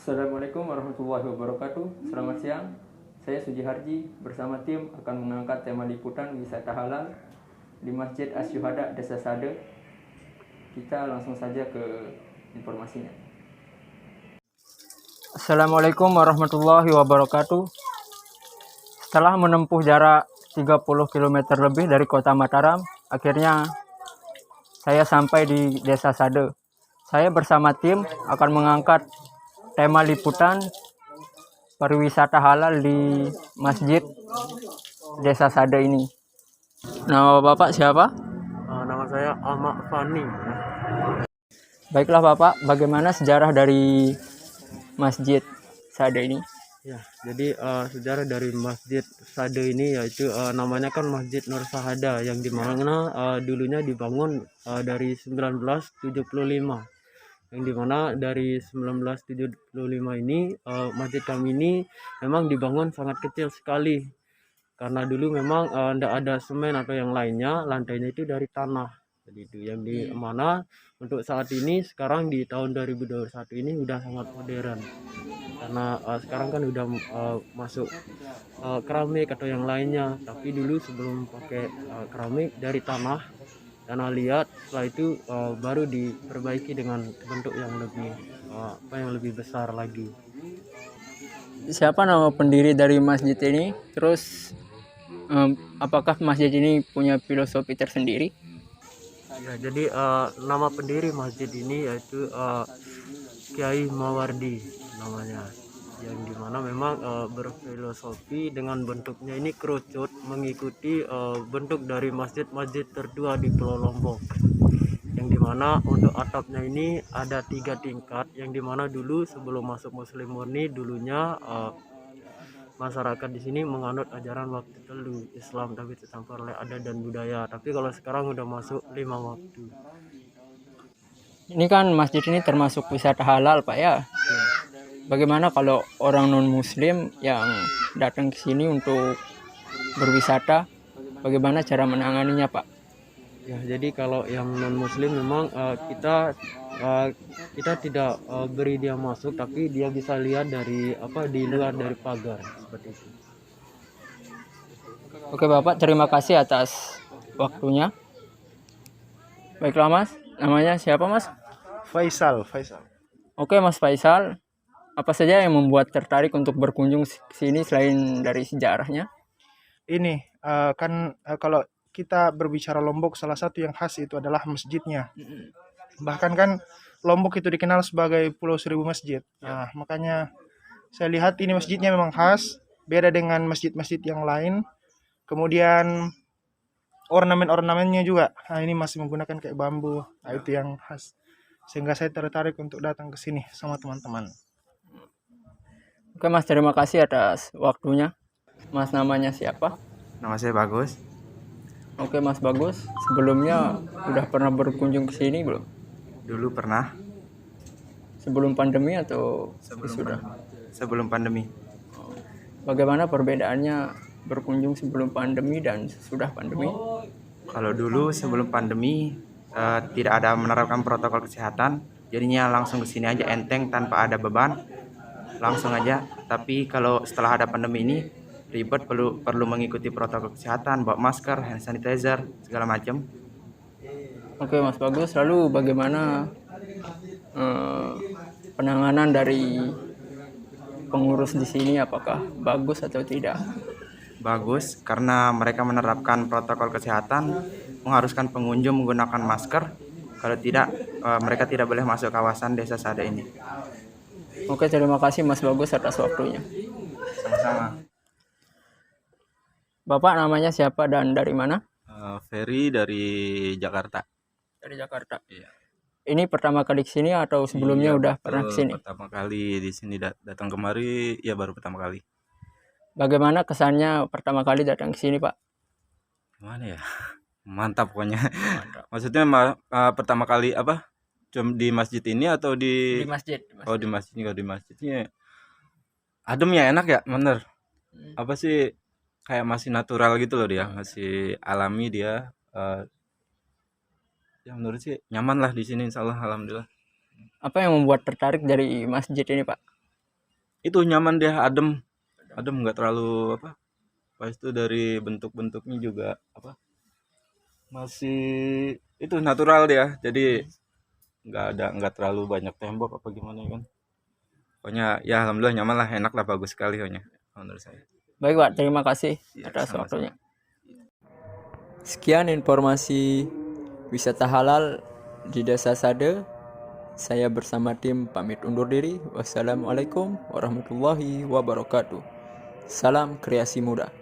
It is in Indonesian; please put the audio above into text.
Assalamualaikum warahmatullahi wabarakatuh. Selamat siang. Saya Suji Harji bersama tim akan mengangkat tema liputan wisata halal di Masjid Asy-Syuhada Desa Sade. Kita langsung saja ke informasinya. Assalamualaikum warahmatullahi wabarakatuh. Setelah menempuh jarak 30 km lebih dari kota Mataram, akhirnya saya sampai di Desa Sade. Saya bersama tim akan mengangkat tema liputan pariwisata halal di Masjid Desa Sade ini. Nama Bapak siapa? Nama saya Ahmad Fani. Baiklah Bapak, bagaimana sejarah dari Masjid Sade ini? Ya, jadi sejarah dari Masjid Sade ini yaitu namanya kan Masjid Nur Sahada yang dimana dulunya dibangun dari 1975. Yang dimana dari 1975 ini masjid kami ini memang dibangun sangat kecil sekali karena dulu memang tidak ada semen atau yang lainnya, lantainya itu dari tanah. Jadi itu yang di mana untuk saat ini sekarang di tahun 2021 ini udah sangat modern karena sekarang kan udah masuk keramik atau yang lainnya, tapi dulu sebelum pakai keramik dari tanah liat, setelah itu baru diperbaiki dengan bentuk yang lebih besar lagi. Siapa nama pendiri dari masjid ini? Terus apakah masjid ini punya filosofi tersendiri? Ya, jadi nama pendiri masjid ini yaitu Kiai Mawardi namanya, yang dimana memang berfilosofi dengan bentuknya ini kerucut mengikuti bentuk dari masjid-masjid tertua di Pulau Lombok, yang dimana untuk atapnya ini ada 3 tingkat, yang dimana dulu sebelum masuk Muslim murni dulunya masyarakat di sini menganut ajaran waktu telu Islam tapi tercampur oleh adat dan budaya, tapi kalau sekarang udah masuk 5 waktu. Ini kan masjid ini termasuk wisata halal Pak ya? Bagaimana kalau orang non-muslim yang datang ke sini untuk berwisata, bagaimana cara menanganinya Pak? Ya, jadi kalau yang non-muslim memang kita tidak beri dia masuk, tapi dia bisa lihat dari di luar dari pagar seperti itu. Oke Bapak, terima kasih atas waktunya. Baiklah Mas, namanya siapa Mas? Faisal. Oke Mas Faisal, apa saja yang membuat tertarik untuk berkunjung ke sini selain dari sejarahnya? Ini kalau kita berbicara Lombok, salah satu yang khas itu adalah masjidnya. Bahkan kan Lombok itu dikenal sebagai Pulau Seribu Masjid. Nah, makanya saya lihat ini masjidnya memang khas, beda dengan masjid-masjid yang lain. Kemudian ornamen-ornamennya juga, nah ini masih menggunakan kayak bambu. Nah, itu yang khas. Sehingga saya tertarik untuk datang ke sini sama teman-teman. Oke Mas, terima kasih atas waktunya. Mas namanya siapa? Nama saya Bagus. Oke Mas Bagus, sebelumnya udah pernah berkunjung ke sini belum? Dulu pernah. Sebelum pandemi atau sudah? Sebelum pandemi. Bagaimana perbedaannya berkunjung sebelum pandemi dan sesudah pandemi? Kalau dulu sebelum pandemi tidak ada menerapkan protokol kesehatan, jadinya langsung ke sini aja enteng tanpa ada beban, langsung aja. Tapi kalau setelah ada pandemi ini ribet, perlu mengikuti protokol kesehatan, bawa masker, hand sanitizer, segala macam. Oke Mas Bagus, lalu bagaimana penanganan dari pengurus di sini, apakah bagus atau tidak? Bagus, karena mereka menerapkan protokol kesehatan, mengharuskan pengunjung menggunakan masker. Kalau tidak, mereka tidak boleh masuk kawasan Desa Sade ini. Oke, terima kasih Mas Bagus atas waktunya. Sama-sama. Bapak namanya siapa dan dari mana? Ferry dari Jakarta. Dari Jakarta. Iya. Ini pertama kali ke sini atau sebelumnya Iya, udah pernah ke sini? Pertama kali di sini datang kemari, ya baru pertama kali. Bagaimana kesannya pertama kali datang ke sini, Pak? Gimana ya? Mantap pokoknya. Mantap. Maksudnya pertama kali apa? Cuma di masjid ini atau Di masjid. Oh, di masjid. Kalau di masjidnya adem ya, enak ya, bener. Apa sih, kayak masih natural gitu loh dia, masih alami dia. Ya menurut sih nyaman lah di sini, insyaallah, alhamdulillah. Apa yang membuat tertarik dari masjid ini, Pak? itu nyaman dia, adem nggak terlalu apa. Pas itu dari bentuk-bentuknya juga apa, masih itu natural dia, jadi nggak terlalu banyak tembok apa gimana kan. Pokoknya ya alhamdulillah nyaman lah, enak lah, bagus sekali pokoknya menurut saya. Baik Pak, terima kasih Ya, atas sama-sama. waktunya. Sekian informasi wisata halal di Desa Sade. Saya bersama tim pamit undur diri. Wassalamualaikum warahmatullahi wabarakatuh. Salam kreasi muda.